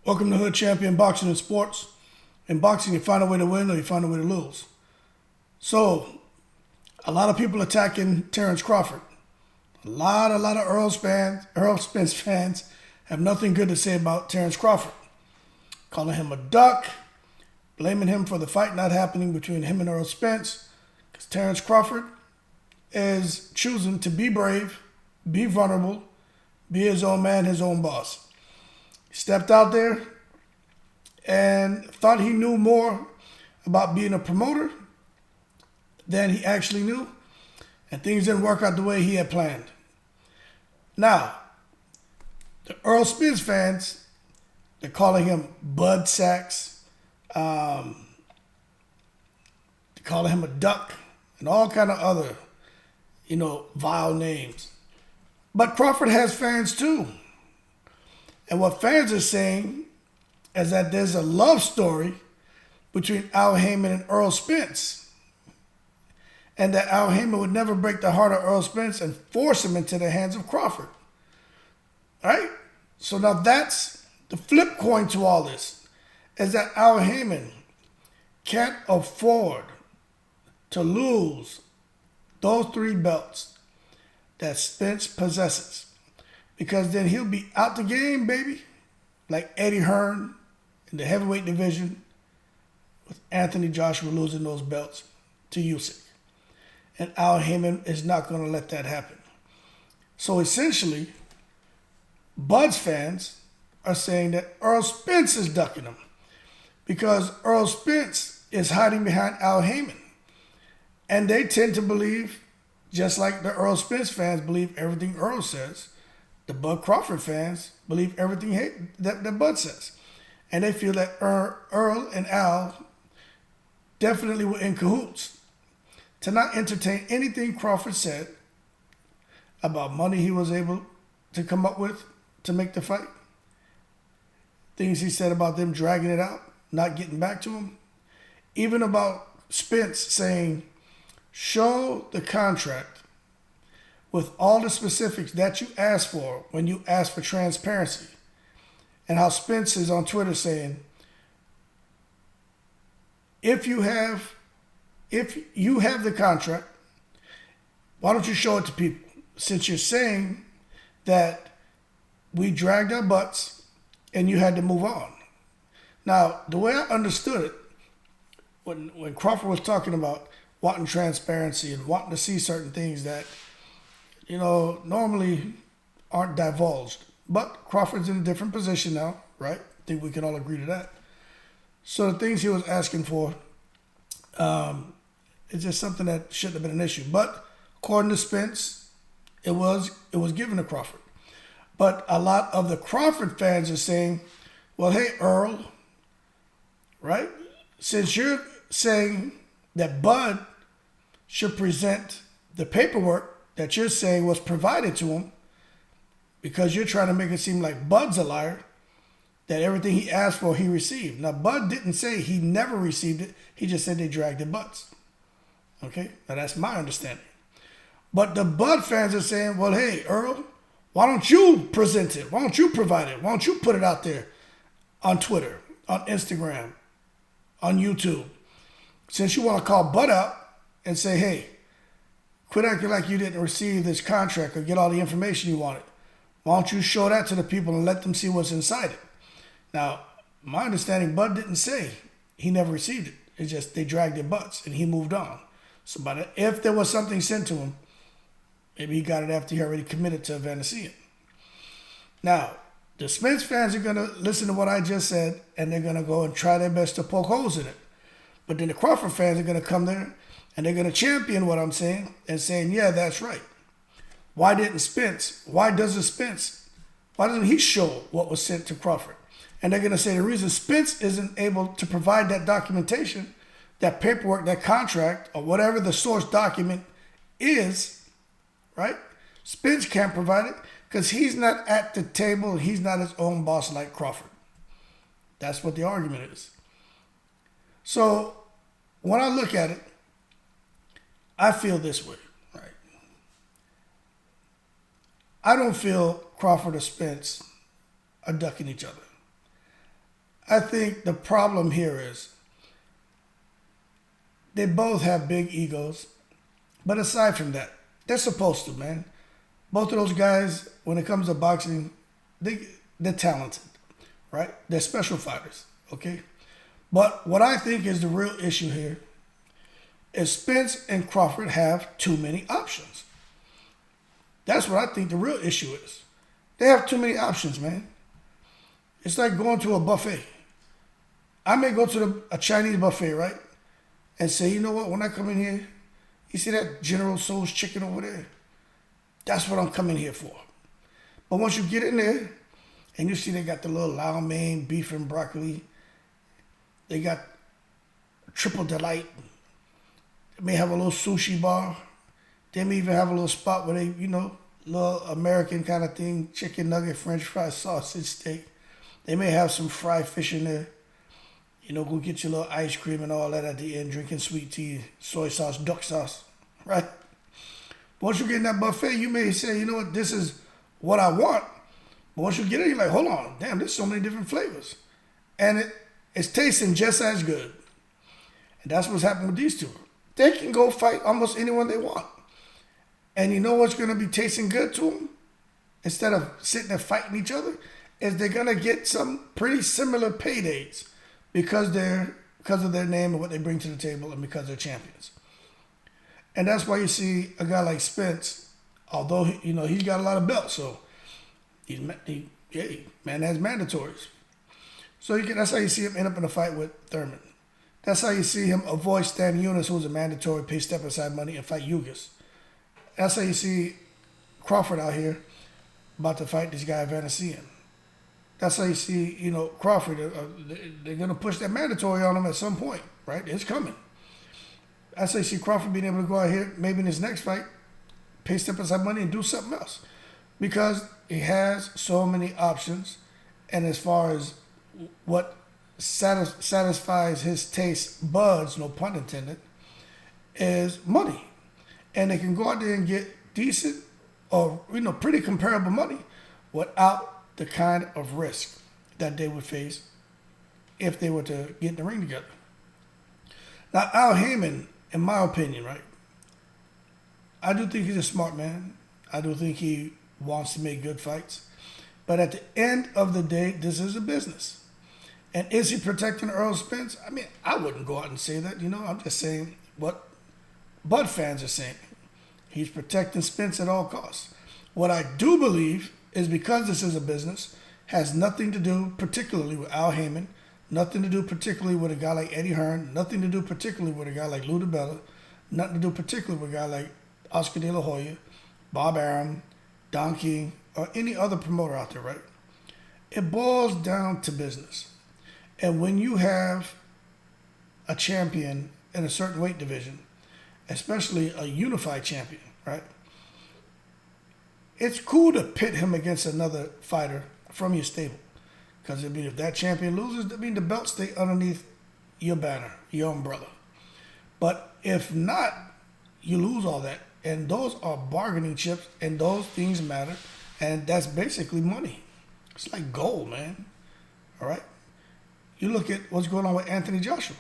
Welcome to Hood Champion Boxing and Sports. In boxing, you find a way to win or you find a way to lose. So, a lot of people attacking Terence Crawford. A lot of Errol Spence fans have nothing good to say about Terence Crawford. Calling him a duck, blaming him for the fight not happening between him and Errol Spence, because Terence Crawford is choosing to be brave, be vulnerable, be his own man, his own boss. He stepped out there and thought he knew more about being a promoter than he actually knew, and things didn't work out the way he had planned. Now, the Errol Spence fans, they're calling him Bud Sacks, they're calling him a duck, and all kind of other, vile names. But Crawford has fans too. And what fans are saying is that there's a love story between Al Haymon and Errol Spence. And that Al Haymon would never break the heart of Errol Spence and force him into the hands of Crawford. All right? So now that's the flip coin to all this, is that Al Haymon can't afford to lose those 3 belts that Spence possesses. Because then he'll be out the game, baby, like Eddie Hearn in the heavyweight division, with Anthony Joshua losing those belts to Usyk. And Al Haymon is not going to let that happen. So essentially, Bud's fans are saying that Errol Spence is ducking him because Errol Spence is hiding behind Al Haymon. And they tend to believe, just like the Errol Spence fans believe everything Errol says, the Bud Crawford fans believe everything that Bud says. And they feel that Earl and Al definitely were in cahoots to not entertain anything Crawford said about money he was able to come up with to make the fight. Things he said about them dragging it out, not getting back to him. Even about Spence saying, show the contract with all the specifics that you asked for when you asked for transparency. And how Spence is on Twitter saying, if you have the contract, why don't you show it to people? Since you're saying that we dragged our butts and you had to move on. Now, the way I understood it, when Crawford was talking about wanting transparency and wanting to see certain things that normally aren't divulged. But Crawford's in a different position now, right? I think we can all agree to that. So the things he was asking for, it's just something that shouldn't have been an issue. But according to Spence, it was given to Crawford. But a lot of the Crawford fans are saying, well, hey, Earl, right? Since you're saying that Bud should present the paperwork that you're saying was provided to him, because you're trying to make it seem like Bud's a liar, that everything he asked for, he received. Now, Bud didn't say he never received it. He just said they dragged their butts. Okay? Now, that's my understanding. But the Bud fans are saying, well, hey, Earl, why don't you present it? Why don't you provide it? Why don't you put it out there on Twitter, on Instagram, on YouTube? Since you want to call Bud out and say, hey, quit acting like you didn't receive this contract or get all the information you wanted. Why don't you show that to the people and let them see what's inside it? Now, my understanding, Bud didn't say he never received it. It's just they dragged their butts and he moved on. So if there was something sent to him, maybe he got it after he already committed to Havana seeing. Now, the Spence fans are going to listen to what I just said and they're going to go and try their best to poke holes in it. But then the Crawford fans are going to come there and they're going to champion what I'm saying and saying, yeah, that's right. Why doesn't he show what was sent to Crawford? And they're going to say the reason Spence isn't able to provide that documentation, that paperwork, that contract, or whatever the source document is, right? Spence can't provide it because he's not at the table and he's not his own boss like Crawford. That's what the argument is. So when I look at it, I feel this way, right? I don't feel Crawford or Spence are ducking each other. I think the problem here is they both have big egos. But aside from that, they're supposed to, man. Both of those guys, when it comes to boxing, they're talented, right? They're special fighters, okay? But what I think is the real issue here is Spence and Crawford have too many options. That's what I think the real issue is. They have too many options, man. It's like going to a buffet. I may go to a Chinese buffet, right? And say, you know what, when I come in here, you see that General Tso's chicken over there? That's what I'm coming here for. But once you get in there, and you see they got the little lao mein, beef and broccoli, they got triple delight, they may have a little sushi bar, they may even have a little spot where they, little American kind of thing, chicken nugget, french fry, sausage, steak. They may have some fried fish in there. Go get your little ice cream and all that at the end, drinking sweet tea, soy sauce, duck sauce, right? Once you get in that buffet, you may say, you know what, this is what I want. But once you get in, you're like, hold on, damn, there's so many different flavors. And it's tasting just as good. And that's what's happening with these two. They can go fight almost anyone they want. And you know what's going to be tasting good to them? Instead of sitting there fighting each other, is they're going to get some pretty similar paydays because of their name and what they bring to the table and because they're champions. And that's why you see a guy like Spence, although he's got a lot of belts, so man has mandatories. So that's how you see him end up in a fight with Thurman. That's how you see him avoid Stan Eunice, who's a mandatory, pay step aside money, and fight Ugas. That's how you see Crawford out here about to fight this guy Vanessian. That's how you see, Crawford. They're going to push that mandatory on him at some point, right? It's coming. That's how you see Crawford being able to go out here, maybe in his next fight, pay step aside money and do something else. Because he has so many options. And as far as what satisfies his taste buds, no pun intended, is money. And they can go out there and get decent or, pretty comparable money without the kind of risk that they would face if they were to get in the ring together. Now, Al Haymon, in my opinion, right, I do think he's a smart man. I do think he wants to make good fights. But at the end of the day, this is a business. And is he protecting Errol Spence? I mean, I wouldn't go out and say that, I'm just saying what Bud fans are saying. He's protecting Spence at all costs. What I do believe is because this is a business, has nothing to do particularly with Al Haymon, nothing to do particularly with a guy like Eddie Hearn, nothing to do particularly with a guy like Lou DiBella, nothing to do particularly with a guy like Oscar De La Hoya, Bob Arum, Don King, or any other promoter out there, right? It boils down to business. And when you have a champion in a certain weight division, especially a unified champion, right? It's cool to pit him against another fighter from your stable. Because, if that champion loses, the belt stay underneath your banner, your umbrella. But if not, you lose all that. And those are bargaining chips, and those things matter. And that's basically money. It's like gold, man. All right? You look at what's going on with Anthony Joshua.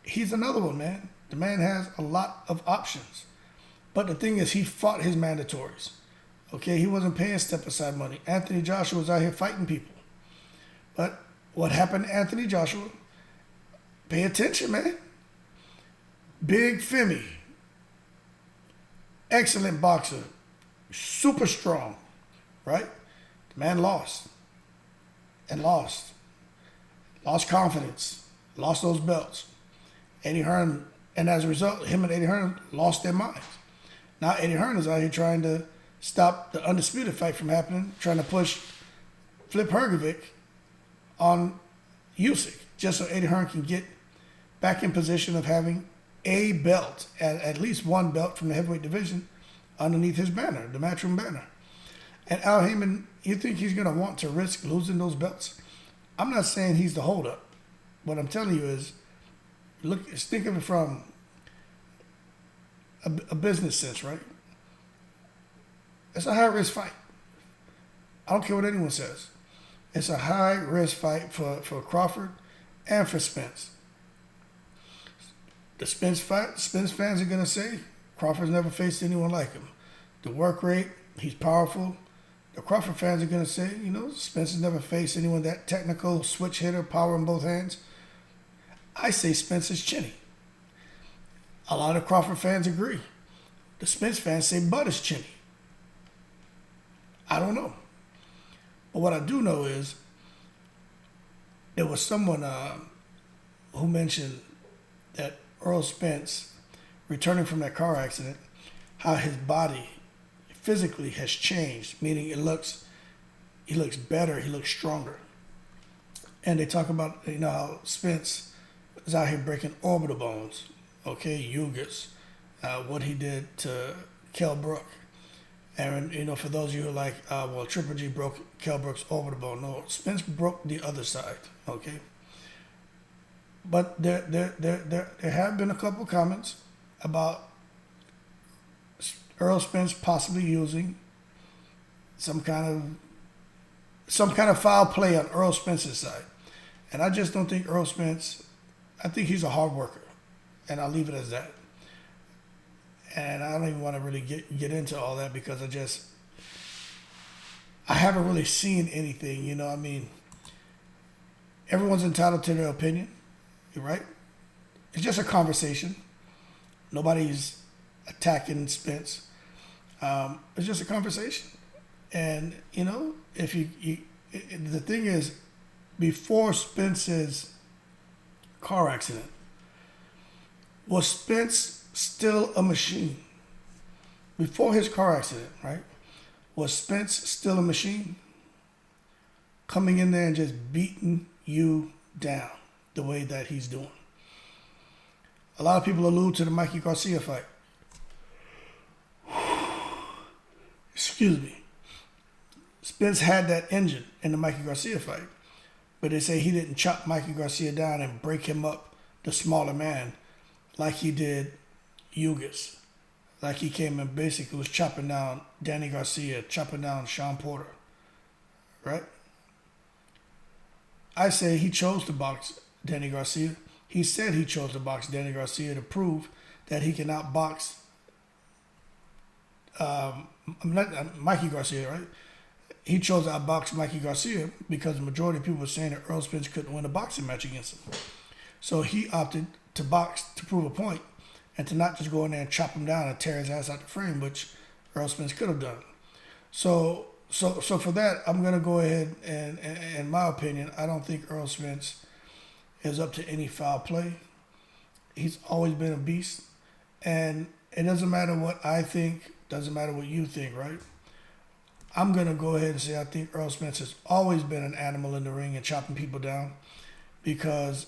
He's another one, man. The man has a lot of options. But the thing is, he fought his mandatories. Okay, he wasn't paying step-aside money. Anthony Joshua was out here fighting people. But what happened to Anthony Joshua? Pay attention, man. Big Femi. Excellent boxer. Super strong. Right? The man lost. And lost. Lost confidence. Lost those belts. Eddie Hearn, and as a result, him and Eddie Hearn lost their minds. Now Eddie Hearn is out here trying to stop the undisputed fight from happening, trying to push Flip Hergovic on Usyk, just so Eddie Hearn can get back in position of having a belt, at least one belt from the heavyweight division underneath his banner, the Matchroom banner. And Al Haymon, you think he's going to want to risk losing those belts? I'm not saying he's the holdup. What I'm telling you is, think of it from a business sense, right? It's a high-risk fight. I don't care what anyone says. It's a high-risk fight for Crawford and for Spence. The Spence fans are going to say Crawford's never faced anyone like him. The work rate, he's powerful. The Crawford fans are going to say, Spence has never faced anyone that technical, switch hitter, power in both hands. I say Spence is chinny. A lot of Crawford fans agree. The Spence fans say Bud is chinny. I don't know. But what I do know is there was someone who mentioned that Errol Spence, returning from that car accident, how his body physically has changed, meaning he looks better, he looks stronger. And they talk about how Spence is out here breaking orbital bones, Ugas, what he did to Kell Brook. And for those of you who are like, Triple G broke Kell Brook's orbital bone. No, Spence broke the other side, okay? But there have been a couple comments about Errol Spence possibly using some kind of foul play on Errol Spence's side. And I just don't think Errol Spence, I think he's a hard worker. And I'll leave it as that. And I don't even want to really get into all that because I haven't really seen anything, everyone's entitled to their opinion, right? It's just a conversation. Nobody's attacking Spence. It's just a conversation. And, the thing is, before Spence's car accident, was Spence still a machine? Before his car accident, right? Was Spence still a machine? Coming in there and just beating you down the way that he's doing. A lot of people allude to the Mikey Garcia fight. Excuse me. Spence had that engine in the Mikey Garcia fight. But they say he didn't chop Mikey Garcia down and break him up, the smaller man, like he did Ugas. Like he came and basically was chopping down Danny Garcia, chopping down Sean Porter. Right? I say he chose to box Danny Garcia. He said he chose to box Danny Garcia to prove that he can outbox Mikey Garcia, right? He chose to outbox Mikey Garcia because the majority of people were saying that Errol Spence couldn't win a boxing match against him. So he opted to box to prove a point and to not just go in there and chop him down and tear his ass out the frame, which Errol Spence could have done. So for that, I'm going to go ahead and, in my opinion, I don't think Errol Spence is up to any foul play. He's always been a beast. And it doesn't matter what I think, doesn't matter what you think, right? I'm going to go ahead and say I think Errol Spence has always been an animal in the ring and chopping people down because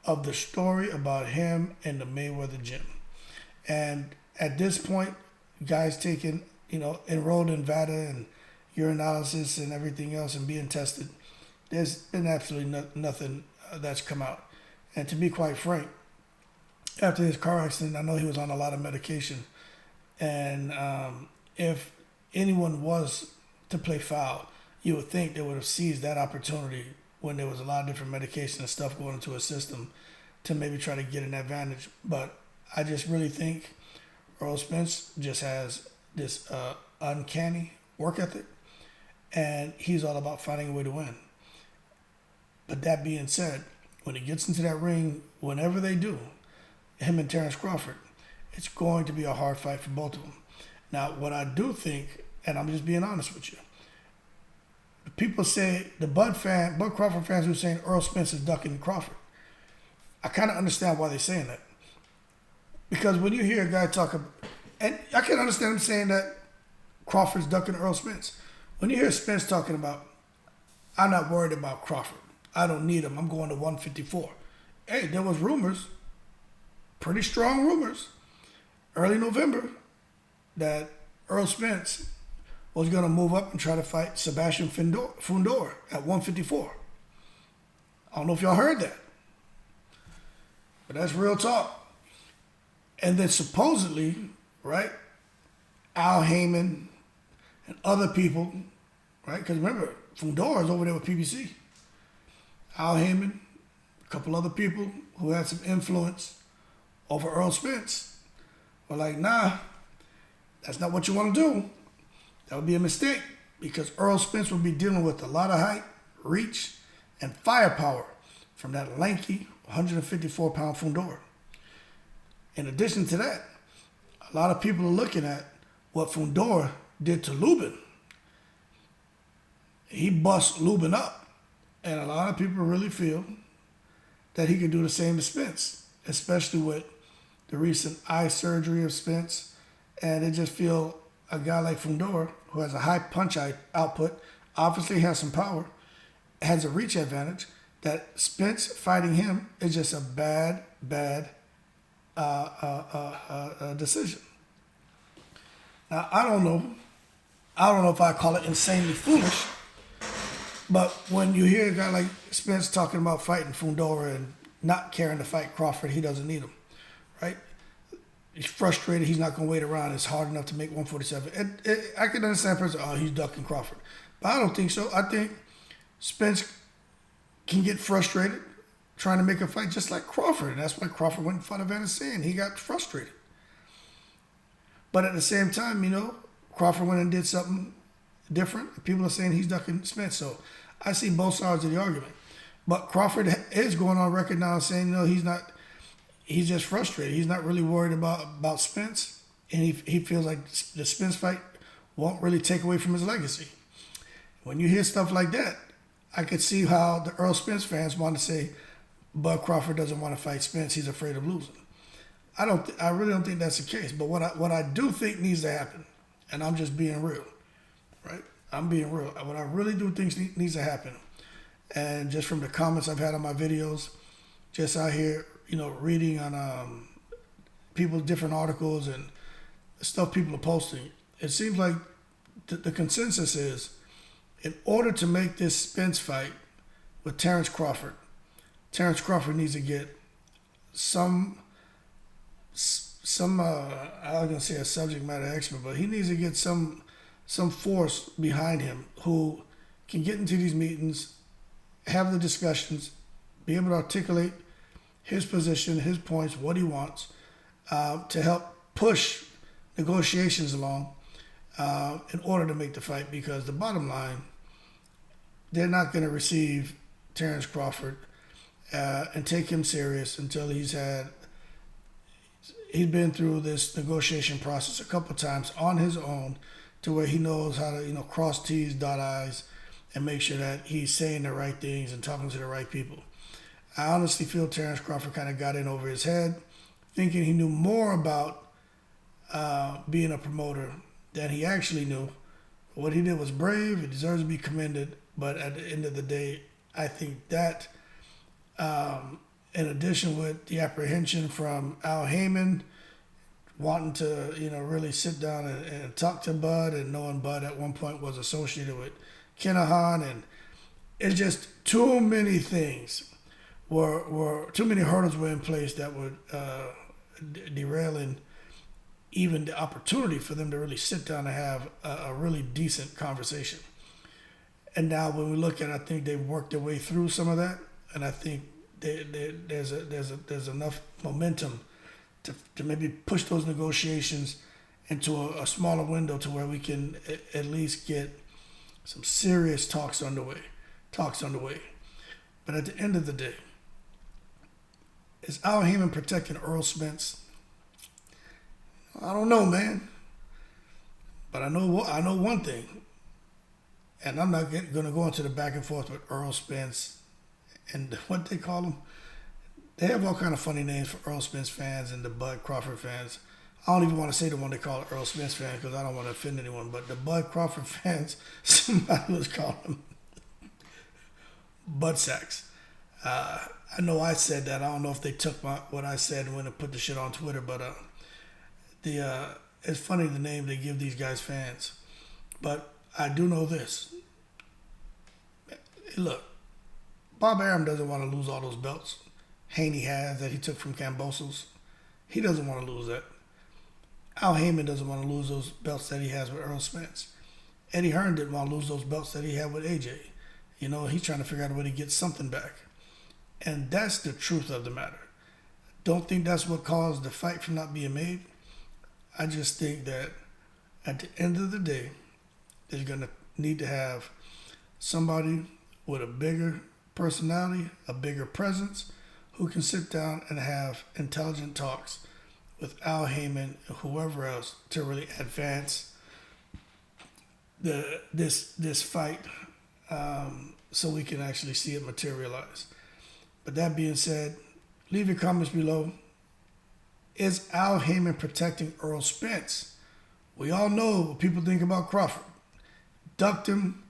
of the story about him and the Mayweather gym. And at this point, guys taking, enrolled in VADA and urinalysis and everything else and being tested, there's been absolutely nothing that's come out. And to be quite frank, after his car accident, I know he was on a lot of medication. And if anyone was to play foul, you would think they would have seized that opportunity when there was a lot of different medication and stuff going into a system to maybe try to get an advantage. But I just really think Errol Spence just has this uncanny work ethic, and he's all about finding a way to win. But that being said, when he gets into that ring, whenever they do, him and Terence Crawford, it's going to be a hard fight for both of them. Now, what I do think, and I'm just being honest with you, people say, the Bud Crawford fans who are saying Errol Spence is ducking Crawford, I kind of understand why they're saying that. Because when you hear a guy talk about, and I can understand him saying that Crawford's ducking Errol Spence. When you hear Spence talking about, I'm not worried about Crawford. I don't need him. I'm going to 154. Hey, there was rumors, pretty strong rumors, early November, that Errol Spence was going to move up and try to fight Sebastian Fundora at 154. I don't know if y'all heard that, but that's real talk. And then supposedly, right, Al Haymon and other people, right? Because remember, Fundora is over there with PBC. Al Haymon, a couple other people who had some influence over Errol Spence were like, nah, that's not what you want to do. That would be a mistake because Errol Spence would be dealing with a lot of height, reach, and firepower from that lanky 154-pound Fundora. In addition to that, a lot of people are looking at what Fundora did to Lubin. He bust Lubin up. And a lot of people really feel that he could do the same to Spence, especially with the recent eye surgery of Spence. And they just feel a guy like Fundora, who has a high punch output, obviously has some power, has a reach advantage, that Spence fighting him is just a bad decision. Now, I don't know if I call it insanely foolish, but when you hear a guy like Spence talking about fighting Fundora and not caring to fight Crawford, he doesn't need him, right? He's frustrated. He's not going to wait around. It's hard enough to make 147. I can understand a person, he's ducking Crawford. But I don't think so. I think Spence can get frustrated trying to make a fight just like Crawford. And that's why Crawford went and fought Evander Sand. He got frustrated. But at the same time, Crawford went and did something different. People are saying he's ducking Spence. So I see both sides of the argument. But Crawford is going on record now saying, he's just frustrated. He's not really worried about Spence. And he feels like the Spence fight won't really take away from his legacy. When you hear stuff like that, I could see how the Errol Spence fans want to say, Bud Crawford doesn't want to fight Spence. He's afraid of losing. I really don't think that's the case. But what I do think needs to happen, and I'm just being real, right? I'm being real. What I really do think needs to happen, and just from the comments I've had on my videos, just out here, reading on people's different articles and stuff people are posting, it seems like the consensus is, in order to make this Spence fight with Terence Crawford needs to get some I was gonna say a subject matter expert, but he needs to get some force behind him who can get into these meetings, have the discussions, be able to articulate his position, his points, what he wants, to help push negotiations along in order to make the fight. Because the bottom line, they're not going to receive Terence Crawford and take him serious until he's been through this negotiation process a couple times on his own, to where he knows how to cross T's, dot I's, and make sure that he's saying the right things and talking to the right people. I honestly feel Terence Crawford kind of got in over his head, thinking he knew more about being a promoter than he actually knew. What he did was brave. It deserves to be commended. But at the end of the day, I think that, in addition with the apprehension from Al Haymon wanting to, really sit down and talk to Bud, and knowing Bud at one point was associated with Kinahan, and it's just too many things were too many hurdles were in place that would derailing even the opportunity for them to really sit down and have a really decent conversation. And now when we look at it, I think they've worked their way through some of that, and I think there's enough momentum to maybe push those negotiations into a smaller window to where we can at least get some serious talks underway. But at the end of the day, is Al Haymon protecting Errol Spence? I don't know, man. But I know one thing, and I'm not going to go into the back and forth with Errol Spence and what they call him. They have all kind of funny names for Errol Spence fans and the Bud Crawford fans. I don't even want to say the one they call Errol Spence fan because I don't want to offend anyone. But the Bud Crawford fans, somebody was calling him Bud Sacks. I know I said that. I don't know if they took what I said and went and put the shit on Twitter. But it's funny the name they give these guys fans. But I do know this. Look, Bob Arum doesn't want to lose all those belts Haney has that he took from Kambosos. He doesn't want to lose that. Al Haymon doesn't want to lose those belts that he has with Errol Spence. Eddie Hearn didn't want to lose those belts that he had with AJ. You know, he's trying to figure out a way to get something back. And that's the truth of the matter. Don't think that's what caused the fight from not being made. I just think that at the end of the day, they're going to need to have somebody with a bigger personality, a bigger presence, who can sit down and have intelligent talks with Al Haymon and whoever else to really advance this fight, so we can actually see it materialize. But that being said, leave your comments below. Is Al Haymon protecting Errol Spence? We all know what people think about Crawford. Ducked him.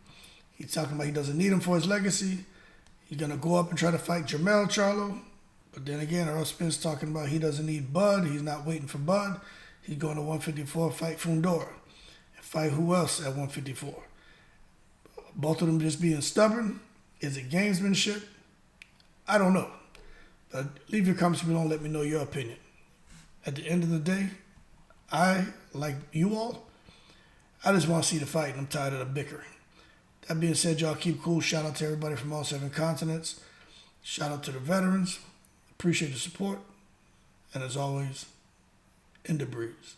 He's talking about he doesn't need him for his legacy. He's going to go up and try to fight Jermell Charlo. But then again, Errol Spence talking about he doesn't need Bud. He's not waiting for Bud. He's going to 154, fight Fundora. And fight who else at 154? Both of them just being stubborn. Is it gamesmanship? I don't know. But leave your comments below and let me know your opinion. At the end of the day, I, like you all, I just want to see the fight and I'm tired of the bickering. That being said, y'all keep cool. Shout out to everybody from all 7 continents. Shout out to the veterans. Appreciate the support. And as always, in the breeze.